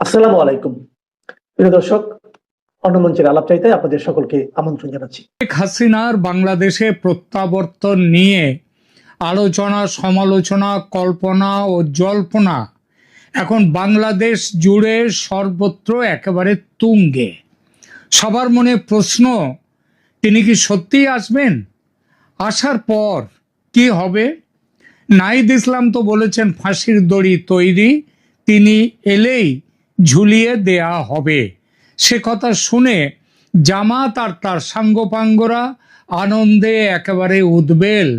আসসালামু আলাইকুম প্রিয় দর্শক, অন্নমঞ্চের আলাপ চাইতে আপনাদের সকলকে আমন্ত্রণ জানাচ্ছি। শেখ হাসিনার বাংলাদেশে প্রত্যাবর্তন নিয়ে আলোচনা, সমালোচনা, কল্পনা ও জল্পনা এখন বাংলাদেশ জুড়ে সর্বত্র একেবারে তুঙ্গে। সবার মনে প্রশ্ন, তিনি কি সত্যিই আসবেন? আসার পর কি হবে? নাহিদ ইসলাম তো বলেছেন ফাঁসির দড়ি তৈরি, তিনি এলেই ঝুলিয়ে দেয়া হবে। সে কথা শুনে জামাত আর তার সাঙ্গপাঙ্গরা আনন্দে একেবারে উদ্বেল।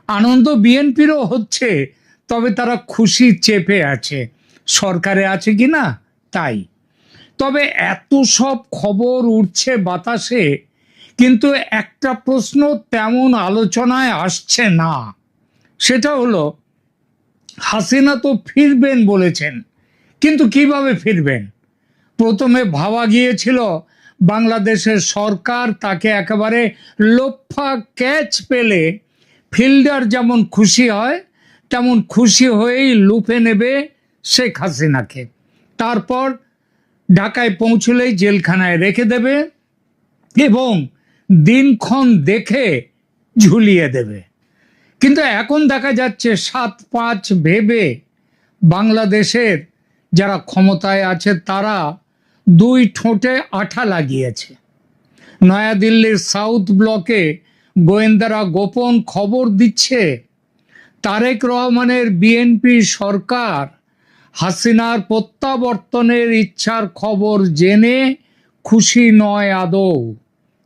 আনন্দ বিএনপিরও হচ্ছে, তবে তারা খুশি চেপে আছে, সরকারে আছে কিনা তাই। তবে এত সব খবর উঠছে বাতাসে, কিন্তু একটা প্রশ্ন তেমন আলোচনায় আসছে না। সেটা হলো, হাসিনা তো ফিরবেন বলেছেন, কিন্তু কিভাবে ফিরবেন? প্রথমে ভাবা গিয়েছিল বাংলাদেশের সরকার তাকে একেবারে লোফা ক্যাচ পেলে ফিল্ডার যেমন খুশি হয় তেমন খুশি হয়েই লুফে নেবে শেখ হাসিনাকে, তারপর ঢাকায় পৌঁছলেই জেলখানায় রেখে দেবে এবং দিনক্ষণ দেখে ঝুলিয়ে দেবে। কিন্তু এখন দেখা যাচ্ছে ৭-৫ ভেবে বাংলাদেশের যারা ক্ষমতায় আছে তারা দুই ঠোঁটে আঠা লাগিয়েছে। নয়াদিল্লির সাউথ ব্লকে গোয়েন্দারা গোপন খবর দিচ্ছে তারেক রহমানের বিএনপি সরকার হাসিনার প্রত্যাবর্তনের ইচ্ছার খবর জেনে খুশি নয় আদৌ।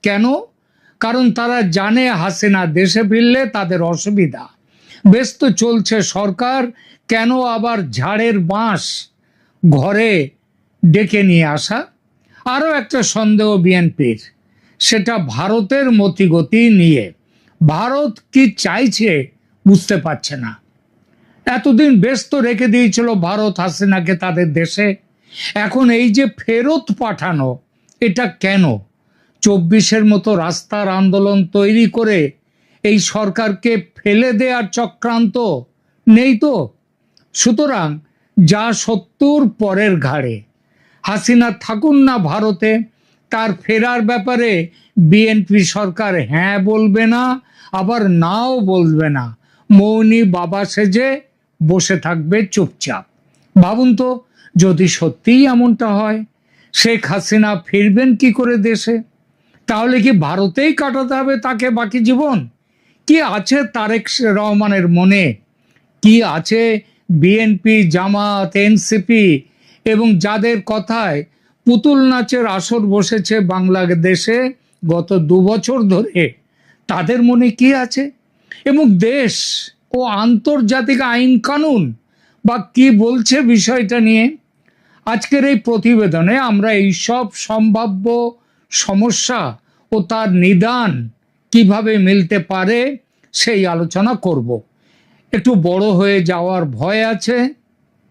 কেন? কারণ তারা জানে হাসিনা দেশে ফিরলে তাদের অসুবিধা। বেশ তো চলছে সরকার, কেন আবার ঝাড়ের বাঁশ ঘরে ডেকে নিয়ে আসা? আরও একটা সন্দেহ বিএনপির, সেটা ভারতের মতিগতি নিয়ে। ভারত কি চাইছে বুঝতে পারছে না। এতদিন ব্যস্ত রেখে দিয়েছিল ভারত হাসিনাকে তাদের দেশে, এখন এই যে ফেরত পাঠানো, এটা কেন? ২৪-এর মতো রাস্তার আন্দোলন তৈরি করে এই সরকারকে ফেলে দেওয়ার চক্রান্ত নেই তো? সুতরাং যা ৭০ পরের ঘাড়ে। হাসিনা থাকুন না ভারতে, তার ফেরার ব্যাপারে বিএনপি সরকার হ্যাঁ বলবে না, আবার নাও বলবে না, মৌনী বাবা সেজে বসে থাকবে চুপচাপ। ভাবুন তো, যদি সত্যিই এমনটা হয়, শেখ হাসিনা ফিরবেন কি করে দেশে? তাহলে কি ভারতেই কাটাতে হবে তাকে বাকি জীবন? কি আছে তারেক রহমানের মনে? কি আছে বিএনপি, জামাত, এনসিপি এবং যাদের কথায় পুতুল নাচের আসর বসেছে বাংলাদেশে গত ২ বছর ধরে, তাদের মনে কি আছে? এবং দেশ ও আন্তর্জাতিক আইন কানুন বা কি বলছে বিষয়টা নিয়ে? আজকের এই প্রতিবেদনে আমরা এই সব সম্ভাব্য সমস্যা ও তার নিদান কিভাবে মিলতে পারে সেই আলোচনা করব। একটু বড় হয়ে যাওয়ার ভয় আছে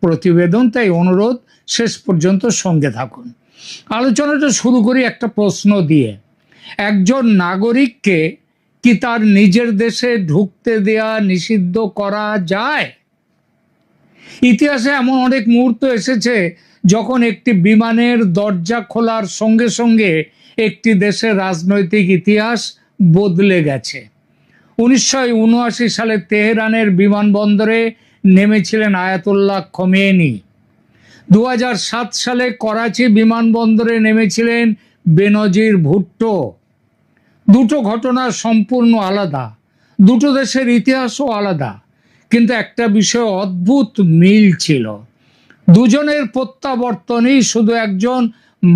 প্রতিবেদন, তাই অনুরোধ শেষ পর্যন্ত সঙ্গে থাকুন। আলোচনাটা শুরু করি একটা প্রশ্ন দিয়ে। একজন নাগরিককে কি তার নিজের দেশে ঢুকতে দেয়া নিষিদ্ধ করা যায়? ইতিহাসে এমন অনেক মুহূর্ত এসেছে যখন একটি বিমানের দরজা খোলার সঙ্গে সঙ্গে একটি দেশের রাজনৈতিক ইতিহাস বদলে গেছে। ১৯৭৯ সালে তেহরানের বিমানবন্দরে নেমেছিলেন আয়াতুল্লাহ খোমেনি। ২০০৭ সালে করাচি বিমানবন্দরে নেমেছিলেন বেনজির ভুট্টো। দুটো ঘটনা সম্পূর্ণ আলাদা, দুটো দেশের ইতিহাসও আলাদা, কিন্তু একটা বিষয় অদ্ভুত মিল ছিল। দুজনের প্রত্যাবর্তনই শুধু একজন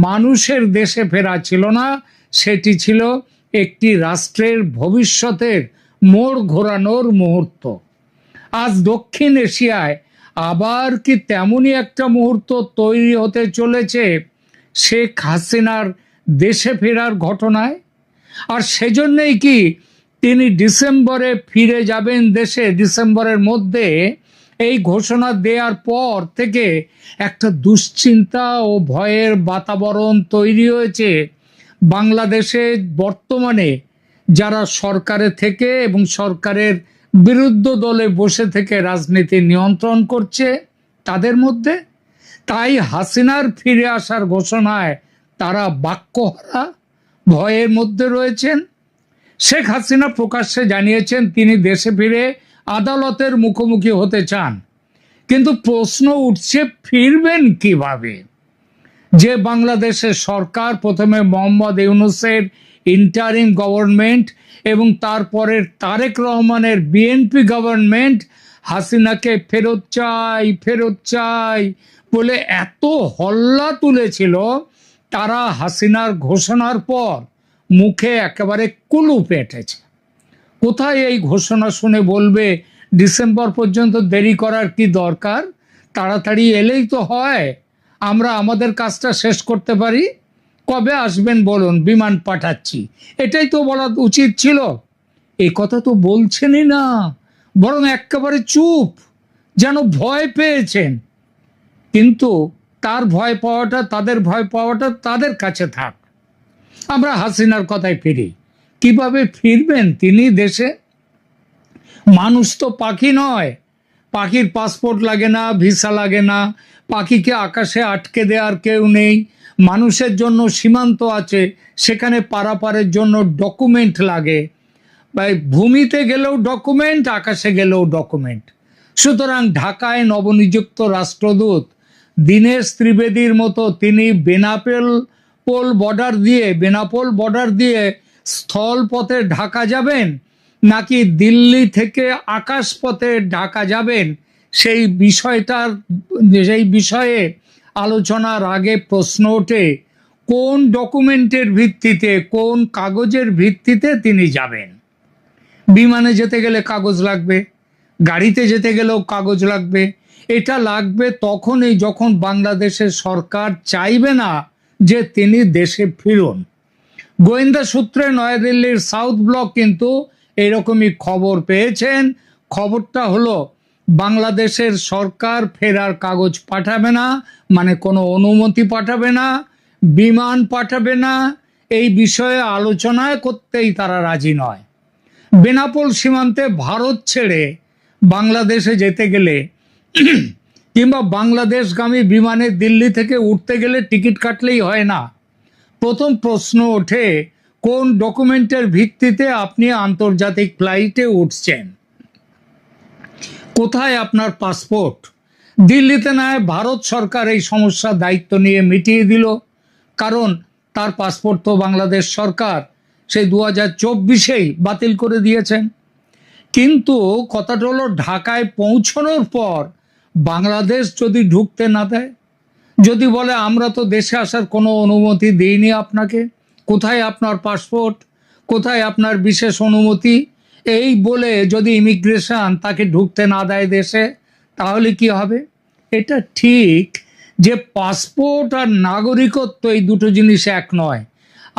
মানুষের দেশে ফেরা ছিল না, সেটি ছিল একটি রাষ্ট্রের ভবিষ্যতের মোড় ঘোরানোর মুহূর্ত। আজ দক্ষিণ এশিয়ায় আবার কি তেমনই একটা মুহূর্ত তৈরি হতে চলেছে শেখ হাসিনার দেশে ফেরার ঘটনায়? আর সেজন্যই কি তিনি ডিসেম্বরে ফিরে যাবেন দেশে? ডিসেম্বরের মধ্যে এই ঘোষণা দেওয়ার পর থেকে একটা দুশ্চিন্তা ও ভয়ের বাতাবরণ তৈরি হয়েছে বাংলাদেশে। বর্তমানে যারা সরকারে থেকে এবং সরকারের বিরুদ্ধ দলে বসে থেকে রাজনীতি নিয়ন্ত্রণ করছে তাদের মধ্যে, তাই হাসিনার ফিরে আসার ঘোষণায় তারা বাক্যহারা, ভয়ের মধ্যে রয়েছেন। শেখ হাসিনা প্রকাশ্যে জানিয়েছেন তিনি দেশে ফিরে আদালতের মুখোমুখি হতে চান, কিন্তু প্রশ্ন উঠছে ফিরবেন কিভাবে? যে বাংলাদেশের সরকার প্রথমে মোহাম্মদ ইউনূসের ইন্টারিম গভর্নমেন্ট এবং তারপরের তারেক রহমানের বিএনপি গভর্নমেন্ট হাসিনাকে ফেরত চাই বলে এত হল্লা তুলেছিল, তারা হাসিনার ঘোষণার পর মুখে একেবারে কুলুপ এঁটেছে। কোথায় এই ঘোষণা শুনে বলবে ডিসেম্বর পর্যন্ত দেরি করার কি দরকার, তাড়াতাড়ি এলেই তো হয়, আমরা আমাদের কাজটা শেষ করতে পারি। কবে আসবেন বলুন, বিমান পাঠাচ্ছি, এটাই তো বলা উচিত ছিল। এই কথা তো বলছেনই না, বরং একেবারে চুপ, যেন ভয় পেয়েছেন। কিন্তু তাদের ভয় পাওয়াটা তাদের কাছে থাক। আমরা হাসিনার কথায় ফিরি। কিভাবে ফিরবেন তিনি দেশে? মানুষ তো পাখি নয়, পাখির পাসপোর্ট লাগে না, ভিসা লাগে না, পাখিকে আকাশে আটকে দেওয়ার কেউ নেই। মানুষের জন্য সীমান্ত আছে, সেখানে পারাপারের জন্য ডকুমেন্ট লাগে। ভূমিতে গেলেও ডকুমেন্ট, আকাশে গেলেও ডকুমেন্ট। সুতরাং ঢাকায় নবনিযুক্ত রাষ্ট্রদূত দীনেশ ত্রিবেদীর মতো তিনি বেনাপোল বর্ডার দিয়ে স্থলপথে ঢাকা যাবেন, নাকি দিল্লি থেকে আকাশপথে ঢাকা যাবেন, সেই বিষয়ে আলোচনার আগে প্রশ্ন ওঠে কোন ডকুমেন্টের ভিত্তিতে, কোন কাগজের ভিত্তিতে তিনি যাবেন। বিমানে যেতে গেলে কাগজ লাগবে, গাড়িতে যেতে গেলেও কাগজ লাগবে। এটা লাগবে তখনই যখন বাংলাদেশের সরকার চাইবে না যে তিনি দেশে ফিরুন। গোয়েন্দা সূত্রে নয়াদিল্লির সাউথ ব্লক কিন্তু এরকমই খবর পেয়েছেন। খবরটা হলো বাংলাদেশের সরকার ফেরার কাগজ পাঠাবে না, মানে কোনো অনুমতি পাঠাবে না, বিমান পাঠাবে না, এই বিষয়ে আলোচনায় করতেই তারা রাজি নয়। বেনাপোল সীমান্তে ভারত ছেড়ে বাংলাদেশে যেতে গেলে কিংবা বাংলাদেশগামী বিমানে দিল্লি থেকে উঠতে গেলে টিকিট কাটলেই হয় না। প্রথম প্রশ্ন ওঠে কোন ডকুমেন্টের ভিত্তিতে আপনি আন্তর্জাতিক ফ্লাইটে উঠছেন, কোথায় আপনার পাসপোর্ট? দিল্লিতে না হয় ভারত সরকার এই সমস্যার দায়িত্ব নিয়ে মিটিয়ে দিল, কারণ তার পাসপোর্ট তো বাংলাদেশ সরকার সেই 2024-এই বাতিল করে দিয়েছেন। কিন্তু কথাটা হলো ঢাকায় পৌঁছানোর পর বাংলাদেশ যদি ঢুকতে না দেয়, যদি বলে আমরা তো দেশে আসার কোনো অনুমতি দিইনি আপনাকে, কোথায় আপনার পাসপোর্ট, কোথায় আপনার বিশেষ অনুমতি, এই বলে যদি ইমিগ্রেশন তাকে ঢুকতে না দেয় দেশে, তাহলে কি হবে? এটা ঠিক যে পাসপোর্ট আর নাগরিকত্ব এই দুটো জিনিস এক নয়।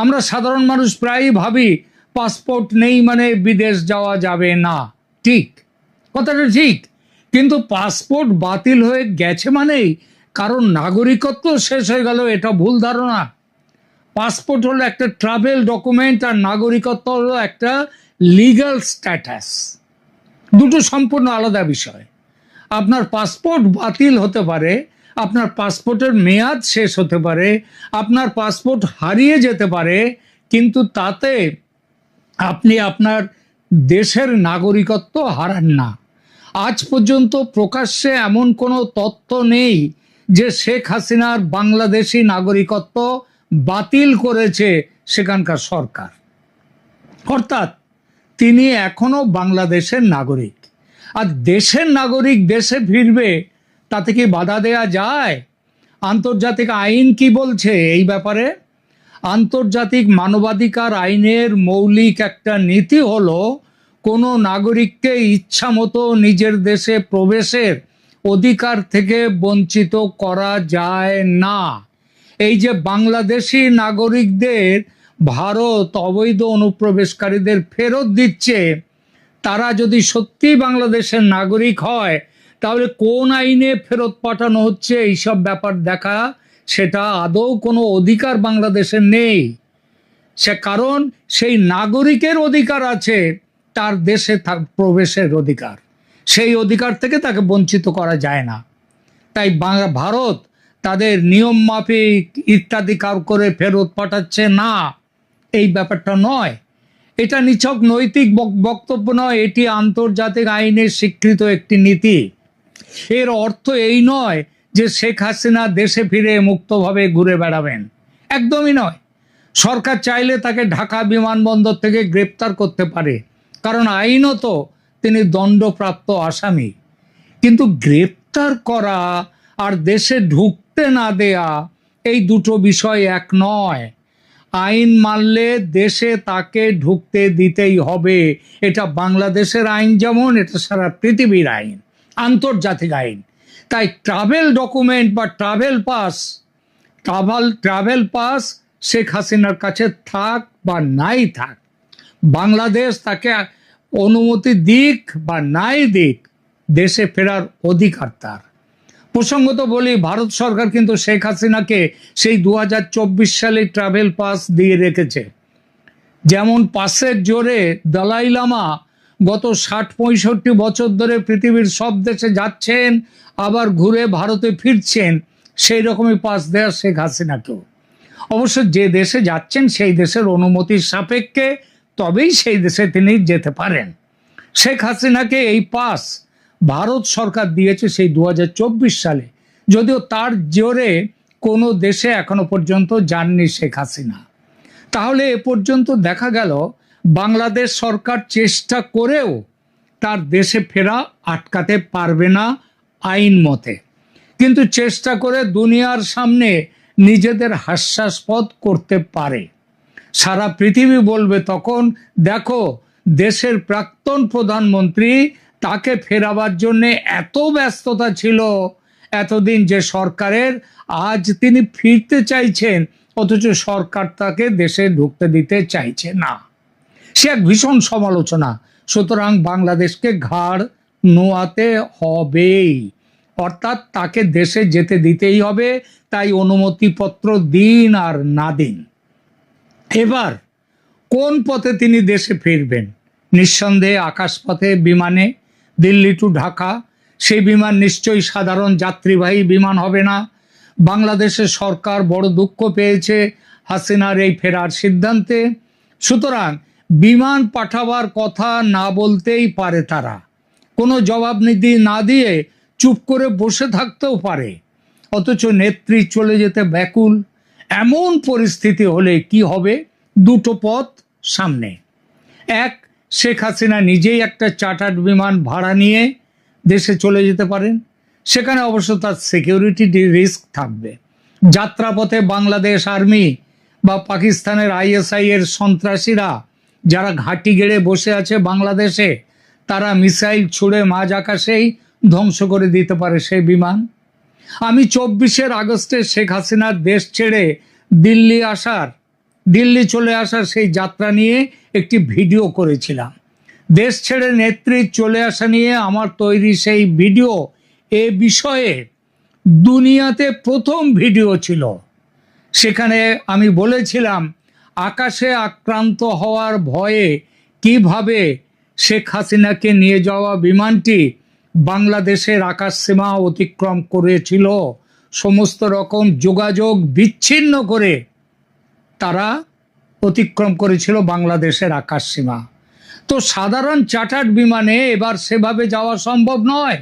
আমরা সাধারণ মানুষ প্রায়ই ভাবি পাসপোর্ট নেই মানে বিদেশ যাওয়া যাবে না। ঠিক, কথাটা ঠিক, কিন্তু পাসপোর্ট বাতিল হয়ে গেছে মানেই কারণ নাগরিকত্ব শেষ হয়ে গেল, এটা ভুল ধারণা। পাসপোর্ট হলো একটা ট্রাভেল ডকুমেন্ট, আর নাগরিকত্ব হলো একটা লিগ্যাল স্ট্যাটাস, দুটো সম্পূর্ণ আলাদা বিষয়। আপনার পাসপোর্ট বাতিল হতে পারে, আপনার পাসপোর্টের মেয়াদ শেষ হতে পারে, আপনার পাসপোর্ট হারিয়ে যেতে পারে, কিন্তু তাতে আপনি আপনার দেশের নাগরিকত্ব হারান না। আজ পর্যন্ত প্রকাশ্যে এমন কোনো তথ্য নেই যে শেখ হাসিনার বাংলাদেশি নাগরিকত্ব বাতিল করেছে সেখানকার সরকার। অর্থাৎ তিনি এখনো বাংলাদেশের নাগরিক। আর দেশের নাগরিক দেশে ফিরবে, তাতে কি বাধা দেয়া যায়? আন্তর্জাতিক আইন কি বলছে এই ব্যাপারে? আন্তর্জাতিক মানবাধিকার আইনের মৌলিক একটা নীতি হলো কোনো নাগরিককে ইচ্ছা মতো নিজের দেশে প্রবেশের অধিকার থেকে বঞ্চিত করা যায় না। এই যে বাংলাদেশি নাগরিকদের ভারত অবৈধ অনুপ্রবেশকারীদের ফেরত দিচ্ছে, তারা যদি সত্যি বাংলাদেশের নাগরিক হয় তাহলে কোন আইনে ফেরত পাঠানো হচ্ছে এইসব ব্যাপার দেখা, সেটা আদৌ কোনো অধিকার বাংলাদেশের নেই। সে কারণ সেই নাগরিকের অধিকার আছে তার দেশে প্রবেশের অধিকার, সেই অধিকার থেকে তাকে বঞ্চিত করা যায় না। তাই ভারত তাদের নিয়ম মাফিক ইত্যাদি কার করে ফেরত পাঠাচ্ছে না, এই ব্যাপারটা নয়। এটা নিছক নৈতিক বক্তব্য নয়, এটি আন্তর্জাতিক আইনের স্বীকৃত একটি নীতি। এর অর্থ এই নয় যে শেখ হাসিনা দেশে ফিরে মুক্তভাবে ঘুরে বেড়াবেন, একদমই নয়। সরকার চাইলে তাকে ঢাকা বিমানবন্দর থেকে গ্রেপ্তার করতে পারে, কারণ আইনত তিনি দণ্ডপ্রাপ্ত আসামি। কিন্তু গ্রেপ্তার করা আর দেশে ঢুকতে না দেয়া এই দুটো বিষয় এক নয়। আইন মানলে দেশে তাকে ঢুকতে দিতেই হবে। এটা বাংলাদেশের আইন যেমন, এটা সারা পৃথিবীর আইন, আন্তর্জাতিক আইন। তাই ট্রাভেল ডকুমেন্ট বা ট্রাভেল পাস শেখ হাসিনার কাছে থাক বা নাই থাক, বাংলাদেশ তাকে অনুমতি দিক বা নাই দিক, দেশে ফেরার অধিকার তার। প্রসঙ্গত বলি, ভারত সরকার কিন্তু শেখ হাসিনাকে সেই 2024 সালে ট্রাভেল পাস দিয়ে রেখেছে। যেমন পাসের জোরে দলাই লামা গত 60-65 বছর ধরে পৃথিবীর সব দেশে যাচ্ছেন, আবার ঘুরে ভারতে ফিরছেন, সেই রকমই পাস দেয়া শেখ হাসিনাকেও। অবশ্য যে দেশে যাচ্ছেন সেই দেশের অনুমতির সাপেক্ষে তবেই সেই দেশে তিনি যেতে পারেন। শেখ হাসিনাকে এই পাস ভারত সরকার দিয়েছে সেই 2024 সালে, যদিও তার জোরে কোনো দেশে এখনো পর্যন্ত যাননি শেখ হাসিনা। তাহলে এ পর্যন্ত দেখা গেল বাংলাদেশ সরকার চেষ্টা করেও তার দেশে ফেরা আটকাতে পারবে না আইন মতে, কিন্তু চেষ্টা করে দুনিয়ার সামনে নিজেদের হাস্যাস্পদ করতে পারে। সারা পৃথিবী বলবে তখন, দেখো দেশের প্রাক্তন প্রধানমন্ত্রী, তাকে ফেরাবার জন্য এত ব্যস্ততা ছিল এতদিন যে সরকারের, আজ তিনি ফিরতে চাইছেন অথচ সরকার তাকে দেশে ঢুকতে দিতে চাইছে না। সে এক ভীষণ সমালোচনা। সুতরাং বাংলাদেশকে ঘাড় নোয়াতে হবেই, অর্থাৎ তাকে দেশে যেতে দিতেই হবে। তাই অনুমতিপত্র দিন আর না দিন। এবার কোন পথে তিনি দেশে ফিরবেন? নিঃসন্দেহে আকাশপথে, বিমানে, দিল্লি টু ঢাকা। সেই বিমান নিশ্চয়ই সাধারণ যাত্রীবাহী বিমান হবে না। বাংলাদেশের সরকার বড় দুঃখ পেয়েছে হাসিনার এই ফেরার সিদ্ধান্তে। সুতরাং বিমান পাঠাবার কথা না বলতেই পারে তারা, কোনো জবাবদিহি না দিয়ে চুপ করে বসে থাকতেও পারে। অথচ নেত্রী চলে যেতে ব্যাকুল। এমন পরিস্থিতি হলে কি হবে? দুটো পথ সামনে। এক, শেখ হাসিনা নিজেই একটা চার্টার্ড বিমান ভাড়া নিয়ে দেশে চলে যেতে পারেন। সেখানে অবশ্য তার সিকিউরিটি রিস্ক থাকবে। যাত্রাপথে বাংলাদেশ আর্মি বা পাকিস্তানের ISI এর সন্ত্রাসীরা যারা ঘাঁটি গেড়ে বসে আছে বাংলাদেশে, তারা মিসাইল ছুড়ে মাঝ আকাশেই ধ্বংস করে দিতে পারে সেই বিমান। আমি 24 আগস্টে শেখ হাসিনার দেশ ছেড়ে দিল্লি চলে আসার সেই যাত্রা নিয়ে একটি ভিডিও করেছিলাম। দেশ ছেড়ে নেত্রী চলে আসা নিয়ে আমার তৈরি সেই ভিডিও এ বিষয়ে দুনিয়াতে প্রথম ভিডিও ছিল। সেখানে আমি বলেছিলাম আকাশে আক্রান্ত হওয়ার ভয়ে কিভাবে শেখ হাসিনাকে নিয়ে যাওয়া বিমানটি বাংলাদেশের আকাশসীমা অতিক্রম করেছিল। সমস্ত রকম যোগাযোগ বিচ্ছিন্ন করে তারা অতিক্রম করেছিল বাংলাদেশের আকাশসীমা। তো সাধারণ চার্টার্ড বিমানে এবার সেভাবে যাওয়া সম্ভব নয়।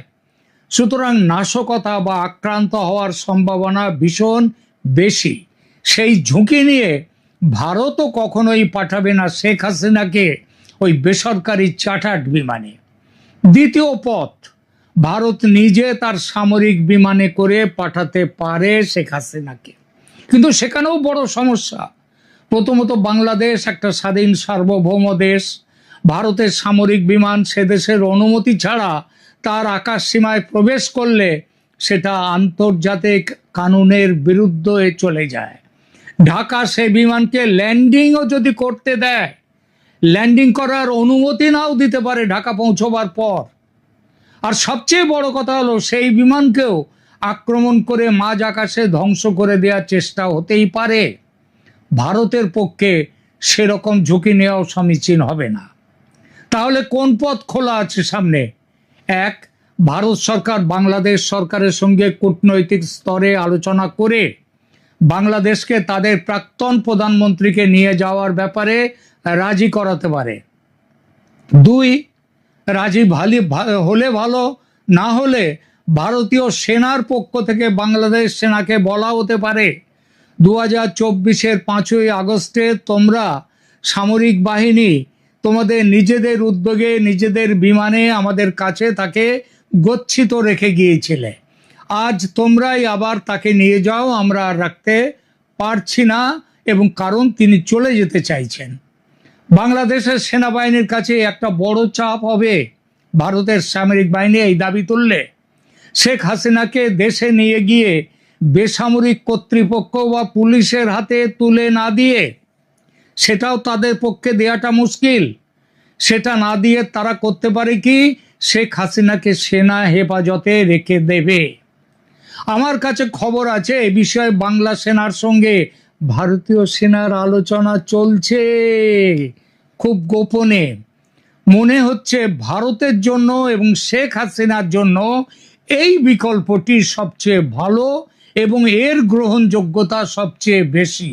সুতরাং নাশকতা বা আক্রান্ত হওয়ার সম্ভাবনা ভীষণ বেশি। সেই ঝুঁকি নিয়ে ভারতও কখনোই পাঠাবে না শেখ হাসিনাকে ওই বেসরকারি চার্টার্ড বিমানে। দ্বিতীয় পথ, ভারত নিজে তার সামরিক বিমানে করে পাঠাতে পারে শেখ হাসিনাকে, কিন্তু সেখানেও বড় সমস্যা। প্রথমত, বাংলাদেশ একটা স্বাধীন সার্বভৌম দেশ। ভারতের সামরিক বিমান সে দেশের অনুমতি ছাড়া তার আকাশ সীমায় প্রবেশ করলে সেটা আন্তর্জাতিক কানুনের বিরুদ্ধে চলে যায়। ঢাকা সে বিমানকে ল্যান্ডিংও যদি করতে দেয়, ল্যান্ডিং করার অনুমতি নাও দিতে পারে ঢাকা পৌঁছবার পর। আর সবচেয়ে বড় কথা হলো, সেই বিমানকেও আক্রমণ করে মাঝ আকাশে ধ্বংস করে দেওয়ার চেষ্টা হতেই পারে। ভারতের পক্ষে সেরকম ঝুঁকি নেওয়াও সমীচীন হবে না। তাহলে কোন পথ খোলা আছে সামনে? এক, ভারত সরকার বাংলাদেশ সরকারের সঙ্গে কূটনৈতিক স্তরে আলোচনা করে বাংলাদেশকে তাদের প্রাক্তন প্রধানমন্ত্রীকে নিয়ে যাওয়ার ব্যাপারে রাজি করাতে পারে। দুই, রাজি হলে ভালো, না হলে ভারতীয় সেনার পক্ষ থেকে বাংলাদেশ সেনাকে বলা হতে পারে 2024-এর 5ই আগস্টে তোমরা সামরিক বাহিনী তোমাদের নিজেদের উদ্যোগে নিজেদের বিমানে আমাদের কাছে তাকে গচ্ছিত রেখে গিয়েছিলে, আজ তোমরাই আবার তাকে নিয়ে যাও, আমরা আর রাখতে পারছি না, এবং কারণ তিনি চলে যেতে চাইছেন। বাংলাদেশের সেনাবাহিনীর কাছে একটা বড় চাপ হবে ভারতের সামরিক বাহিনী এই দাবি তুললে। শেখ হাসিনাকে দেশে নিয়ে গিয়ে বেসামরিক কর্তৃপক্ষ বা পুলিশের হাতে তুলে না দিয়ে, সেটাও তাদের পক্ষে দেওয়াটা মুশকিল, সেটা না দিয়ে তারা করতে পারে কি, শেখ হাসিনাকে সেনা হেফাজতে রেখে দেবে। আমার কাছে খবর আছে এ বিষয়ে বাংলা সেনার সঙ্গে ভারতীয় সেনার আলোচনা চলছে খুব গোপনে। মনে হচ্ছে ভারতের জন্য এবং শেখ হাসিনার জন্য এই বিকল্পটি সবচেয়ে ভালো এবং এর গ্রহণযোগ্যতা সবচেয়ে বেশি।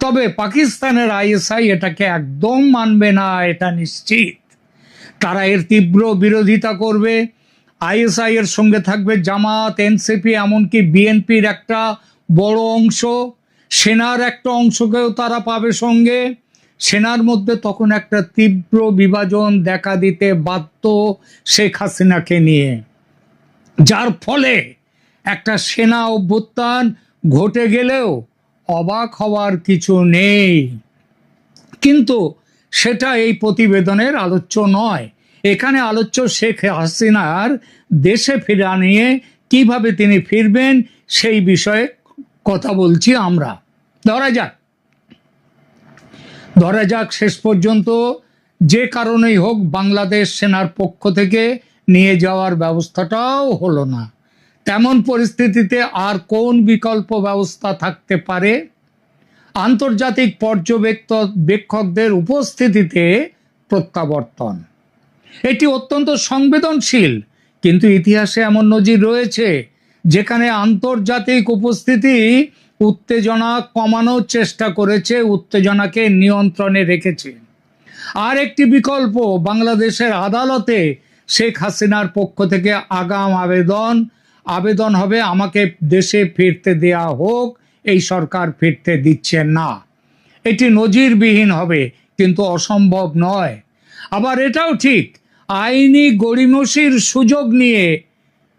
তবে পাকিস্তানের আইএসআই এটাকে একদম মানবে না, এটা নিশ্চিত। তারা এর তীব্র বিরোধিতা করবে। আইএসআই এর সঙ্গে থাকবে জামাত, এনসিপি, এমনকি বিএনপির একটা বড় অংশ, সেনার একটা অংশকেও তারা পাবে সঙ্গে। সেনার মধ্যে তখন একটা তীব্র বিভাজন দেখা দিতে বাধ্য শেখ হাসিনাকে নিয়ে, যার ফলে একটা সেনা অভ্যুত্থান ঘটে গেলেও অবাক হওয়ার কিছু নেই। কিন্তু সেটা এই প্রতিবেদনের আলোচ্য নয়। এখানে আলোচ্য শেখ হাসিনার দেশে ফেরা নিয়ে, কিভাবে তিনি ফিরবেন সেই বিষয়ে কথা বলছি আমরা। ধরা যাক শেষ পর্যন্ত যে কারণেই হোক বাংলাদেশ সেনার পক্ষ থেকে নিয়ে যাওয়ার ব্যবস্থাটাও হলো না। তেমন পরিস্থিতিতে আর কোন বিকল্প ব্যবস্থা থাকতে পারে? আন্তর্জাতিক পর্যবেক্ষকদের উপস্থিতিতে প্রত্যাবর্তন। এটি অত্যন্ত সংবেদনশীল, কিন্তু ইতিহাসে এমন নজির রয়েছে যেখানে আন্তর্জাতিক উপস্থিতি উত্তেজনা কমানোর চেষ্টা করেছে, উত্তেজনাকে নিয়ন্ত্রণে রেখেছে। আর একটি বিকল্প, বাংলাদেশের আদালতে শেখ হাসিনার পক্ষ থেকে আগাম আবেদন হবে আমাকে দেশে ফিরতে দেয়া হোক, এই সরকার ফিরতে দিচ্ছে না। এটি নজিরবিহীন হবে, কিন্তু অসম্ভব নয়। আবার এটাও ঠিক, আইনি গড়িমসির সুযোগ নিয়ে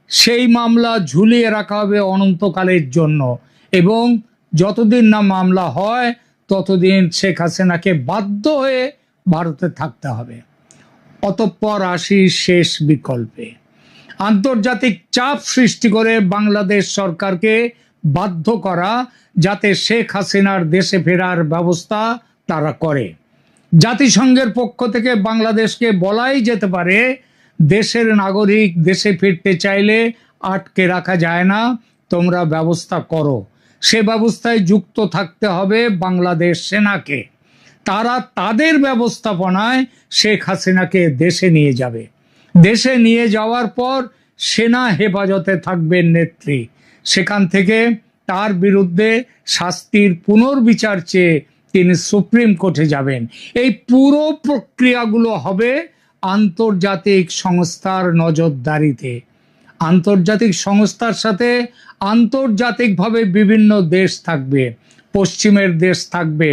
সেই মামলা ঝুলিয়ে রাখা হবে অনন্তকালের জন্য, এবং যতদিন না মামলা হয় ততদিন শেখ হাসিনাকে বাধ্য হয়ে ভারতে থাকতে হবে। অতঃপর আসি শেষ বিকল্পে, আন্তর্জাতিক চাপ সৃষ্টি করে বাংলাদেশ সরকারকে বাধ্য করা যাতে শেখ হাসিনার দেশে ফেরার ব্যবস্থা তারা করে। জাতিসংঘের পক্ষ থেকে বাংলাদেশকে বলাই যেতে পারে দেশের নাগরিক দেশে ফিরতে চাইলে আটকে রাখা যায় না, তোমরা ব্যবস্থা করো। সে ব্যবস্থায় যুক্ত থাকতে হবে বাংলাদেশ সেনাকে। তারা তাদের ব্যবস্থাপনায় শেখ হাসিনাকে দেশে নিয়ে যাবে। দেশে নিয়ে যাওয়ার পর সেনা হেফাজতে থাকবেন নেত্রী, সেখান থেকে তার বিরুদ্ধে শাস্তির পুনর্বিচার চেয়ে তিনি সুপ্রিম কোর্টে যাবেন। এই পুরো প্রক্রিয়াগুলো হবে আন্তর্জাতিক সংস্থার নজরদারিতে। আন্তর্জাতিক সংস্থার সাথে আন্তর্জাতিকভাবে বিভিন্ন দেশ থাকবে, পশ্চিমের দেশ থাকবে,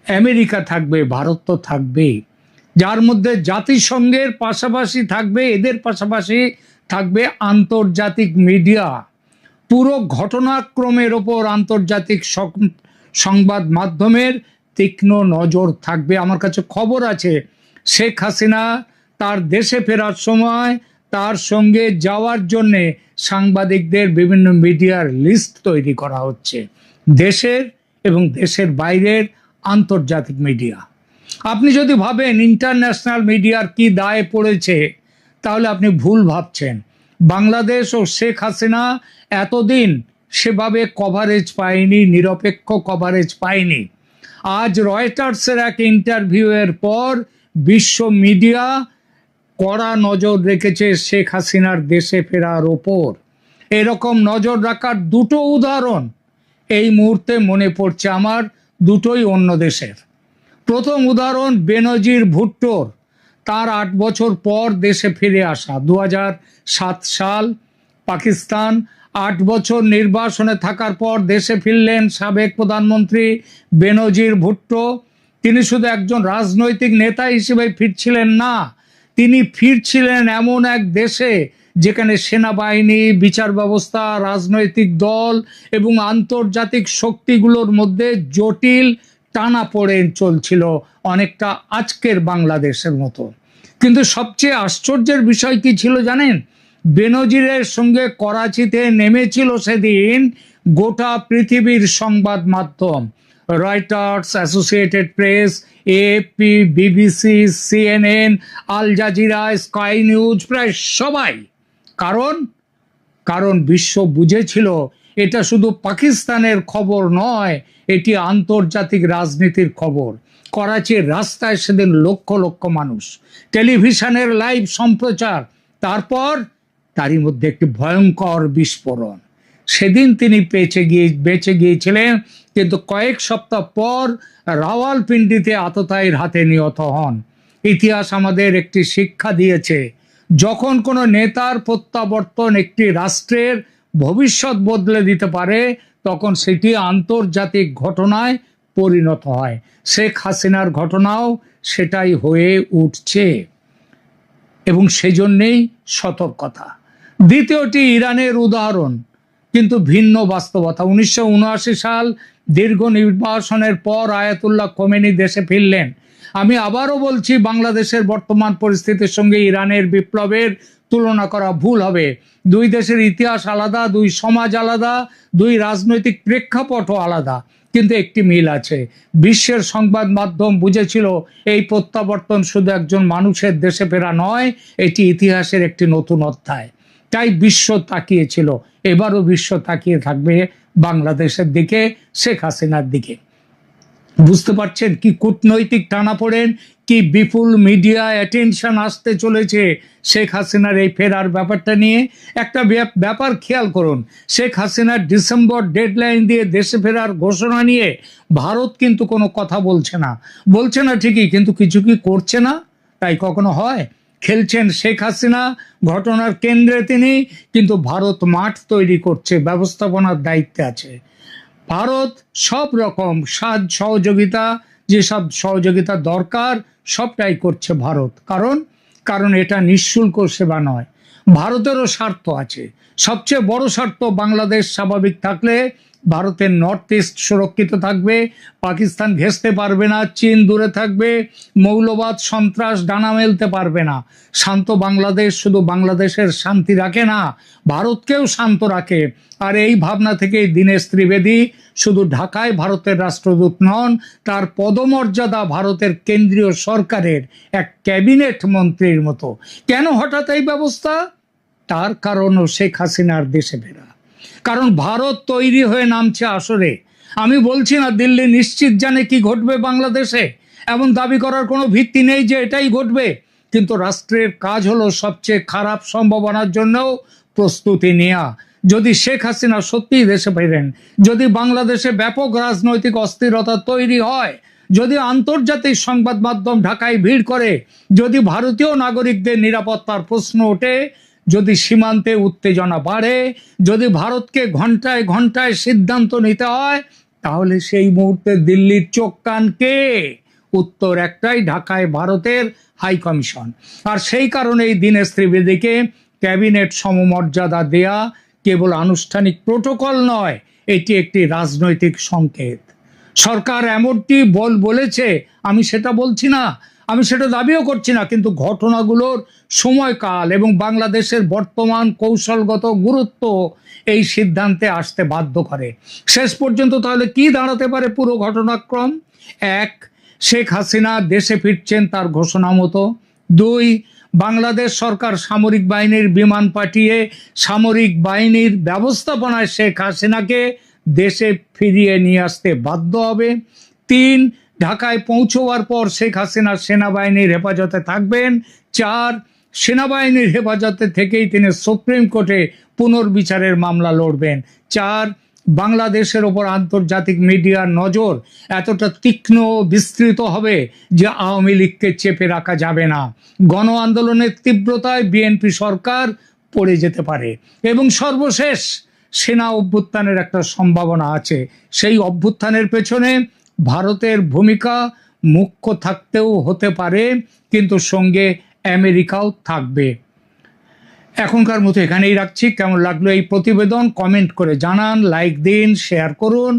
আমেরিকা থাকবে, ভারত তো থাকবেই, যার মধ্যে জাতিসংঘের পাশাপাশি থাকবে, এদের পাশাপাশি থাকবে আন্তর্জাতিক মিডিয়া। পুরো ঘটনাক্রমের ওপর আন্তর্জাতিক সংবাদ মাধ্যমের তীক্ষ্ণ নজর থাকবে। আমার কাছে খবর আছে শেখ হাসিনা তার দেশে ফেরার সময় তার সঙ্গে যাওয়ার জন্যে সাংবাদিকদের বিভিন্ন মিডিয়ার লিস্ট তৈরি করা হচ্ছে, দেশের এবং দেশের বাইরের আন্তর্জাতিক মিডিয়া। আপনি যদি ভাবেন ইন্টারন্যাশনাল মিডিয়ার কি দায়ে পড়েছে, তাহলে আপনি ভুল ভাবছেন। বাংলাদেশ ও শেখ হাসিনা এতদিন সেভাবে কভারেজ পায়নি, নিরপেক্ষ কভারেজ পায়নি। আজ রয়টার্সের এক ইন্টারভিউয়ের পর বিশ্ব মিডিয়া কড়া নজর রেখেছে শেখ হাসিনার দেশে ফেরার ওপর। এরকম নজর রাখার দুটো উদাহরণ এই মুহূর্তে মনে পড়ছে আমার, দুটোই অন্য দেশের। প্রথম উদাহরণ বেনজির ভুট্টোর, তার 8 বছর পর দেশে ফিরে আসা। 2007 সাল, পাকিস্তান। 8 বছর নির্বাসনে থাকার পর দেশে ফিরলেন সাবেক প্রধানমন্ত্রী বেনজির ভুট্টো। তিনি শুধু একজন রাজনৈতিক নেতা হিসেবে ফিরছিলেন না, তিনি ফিরছিলেন এমন এক দেশে যেখানে সেনাবাহিনী, বিচার ব্যবস্থা, রাজনৈতিক দল এবং আন্তর্জাতিক শক্তিগুলোর মধ্যে জটিল টানাপোড়েন চলছিল, অনেকটা আজকের বাংলাদেশের মতো। কিন্তু সবচেয়ে আশ্চর্যের বিষয় কি ছিল জানেন? বেনজিরের সঙ্গে করাচিতে নেমেছিল সেদিন গোটা পৃথিবীর সংবাদ মাধ্যম, Reuters, Associated Press, AFP, BBC, CNN, Al Jazeera, Sky News, প্রায় সবাই। কারণ বিশ্ব বুঝেছিল এটা শুধু পাকিস্তানের খবর নয়, এটি আন্তর্জাতিক রাজনীতির খবর। করাচির রাস্তায় সেদিন লক্ষ লক্ষ মানুষ, টেলিভিশনের লাইভ সম্প্রচার, তারপর তারই মধ্যে একটি ভয়ঙ্কর বিস্ফোরণ। সেদিন তিনি বেঁচে গিয়েছিলেন, কিন্তু কয়েক সপ্তাহ পর রাওয়ালপিন্ডিতে আততায়ীর হাতে নিহত হন। ইতিহাস আমাদের একটি শিক্ষা দিয়েছে, যখন কোনো নেতার প্রত্যাবর্তন একটি রাষ্ট্রের ভবিষ্যৎ বদলে দিতে পারে, তখন সেটি আন্তর্জাতিক ঘটনায় পরিণত হয়। শেখ হাসিনার ঘটনাও সেটাই হয়ে উঠছে, এবং সেজন্যেই সতর্কতা। দ্বিতীয়টি ইরানের উদাহরণ, কিন্তু ভিন্ন বাস্তবতা। 1979 সাল, দীর্ঘ নির্বাসনের পর আয়াতুল্লাহ খোমেনি দেশে ফিরলেন। আমি আবারও বলছি, বাংলাদেশের বর্তমান পরিস্থিতির সঙ্গে ইরানের বিপ্লবের তুলনা করা ভুল হবে। দুই দেশের ইতিহাস আলাদা, দুই সমাজ আলাদা, দুই রাজনৈতিক প্রেক্ষাপটও আলাদা, কিন্তু একটি মিল আছে। বিশ্বের সংবাদ মাধ্যম বুঝেছিল এই প্রত্যাবর্তন শুধু একজন মানুষের দেশে ফেরা নয়, এটি ইতিহাসের একটি নতুন অধ্যায়। তাই বিশ্ব তাকিয়েছিল, এবারও বিশ্ব তাকিয়ে থাকবে বাংলাদেশের দিকে, শেখ হাসিনার দিকে। বুঝতে পারছেন কি কূটনৈতিক টানাপোড়েন, কি বিপুল মিডিয়া অ্যাটেনশন আসতে চলেছে শেখ হাসিনার এই ফেরার ব্যাপারটা নিয়ে। একটা ব্যাপার খেয়াল করুন, শেখ হাসিনার ডিসেম্বর ডেডলাইন দিয়ে দেশে ফেরার ঘোষণা নিয়ে ভারত কিন্তু কোনো কথা বলছে না ঠিকই, কিন্তু কিছু কি করছে না? তাই কখনো হয়? খেলছেন শেখ হাসিনা, ঘটনার কেন্দ্রে তিনি, কিন্তু ভারত মাঠ তৈরি করছে, ব্যবস্থাপনার দায়িত্বে আছে। ভারত সব রকম সহযোগিতা, যেসব সহযোগিতা দরকার সবটাই করছে ভারত। কারণ এটা নিঃশুল্ক সেবা নয়, ভারতেরও স্বার্থ আছে। সবচেয়ে বড় স্বার্থ, বাংলাদেশ স্বাভাবিক থাকলে ভারতের নর্থ ইস্ট সুরক্ষিত থাকবে, পাকিস্তান ঘেঁষতে পারবে না, চীন দূরে থাকবে, মৌলবাদ সন্ত্রাস ডানা মেলতে পারবে না। শান্ত বাংলাদেশ শুধু বাংলাদেশের শান্তি রাখে না, ভারতকেও শান্ত রাখে। আর এই ভাবনা থেকেই দীনেশ ত্রিবেদী শুধু ঢাকায় ভারতের রাষ্ট্রদূত নন, তার পদমর্যাদা ভারতের কেন্দ্রীয় সরকারের এক ক্যাবিনেট মন্ত্রীর মতো। কেন হঠাৎ এই ব্যবস্থা? তার কারণও শেখ হাসিনার দেশে ফেরা। কারণ ভারত তৈরি হয়ে নামছে আসরে। আমি বলছি না দিল্লি নিশ্চিত জানে কি ঘটবে বাংলাদেশে, এমন দাবি করার কোনো ভিত্তি নেই যে এটাই ঘটবে, কিন্তু রাষ্ট্রের কাজ হলো সবচেয়ে খারাপ সম্ভাবনার জন্যও প্রস্তুতি নেওয়া। যদি শেখ হাসিনা সত্যিই দেশে ফেরেন, যদি বাংলাদেশে ব্যাপক রাজনৈতিক অস্থিরতা তৈরি হয়, যদি আন্তর্জাতিক সংবাদ মাধ্যম ঢাকায় ভিড় করে, যদি ভারতীয় নাগরিকদের নিরাপত্তার প্রশ্ন ওঠে, যদি সীমান্তে উত্তেজনা বাড়ে, যদি ভারতকে ঘন্টায় ঘন্টায় সিদ্ধান্ত নিতে হয়, তাহলে সেই মুহূর্তে দিল্লির চোখ কান কে? উত্তর একটাই, ঢাকায় ভারতের হাই কমিশন। আর সেই কারণেই দীনেশ ত্রিবেদীকে ক্যাবিনেট সমমর্যাদা দেয়া কেবল আনুষ্ঠানিক প্রোটোকল নয়, এটি একটি রাজনৈতিক সংকেত। সরকার এমনটি বলেছে, আমি সেটা বলছি না, আমি সেটা দাবিও করছি না, কিন্তু ঘটনাগুলোর সময়কাল এবং বাংলাদেশের বর্তমান কৌশলগত গুরুত্ব এই সিদ্ধান্তে আসতে বাধ্য করে। শেষ পর্যন্ত তাহলে কি দাঁড়াতে পারে পুরো ঘটনাক্রম? 1, শেখ হাসিনা দেশে ফিরছেন তার ঘোষণা মতো। 2, বাংলাদেশ সরকার সামরিক বাহিনীর বিমান পাঠিয়ে সামরিক বাহিনীর ব্যবস্থাপনায় শেখ হাসিনাকে দেশে ফিরিয়ে নিয়ে আসতে বাধ্য হবে। 3, ঢাকায় পৌঁছবার পর শেখ হাসিনা সেনাবাহিনীর হেফাজতে থাকবেন। 4, সেনাবাহিনীর হেফাজতে থেকেই তিনি সুপ্রিম কোর্টে পুনর্বিচারের মামলা লড়বেন। 4, বাংলাদেশের ওপর আন্তর্জাতিক মিডিয়ার নজর এতটা তীক্ষ্ণ ও বিস্তৃত হবে যে আওয়ামী লীগকে চেপে রাখা যাবে না। গণ আন্দোলনের তীব্রতায় বিএনপি সরকার পড়ে যেতে পারে। এবং সর্বশেষ, সেনা অভ্যুত্থানের একটা সম্ভাবনা আছে। সেই অভ্যুত্থানের পেছনে ভারতের ভূমিকা মুখ্য থাকতেও হতে পারে, কিন্তু সঙ্গে আমেরিকাও থাকবে। এখনকার মতো এখানেই রাখছি। কেমন লাগলো এই প্রতিবেদন কমেন্ট করে জানান, লাইক দিন, শেয়ার করুন।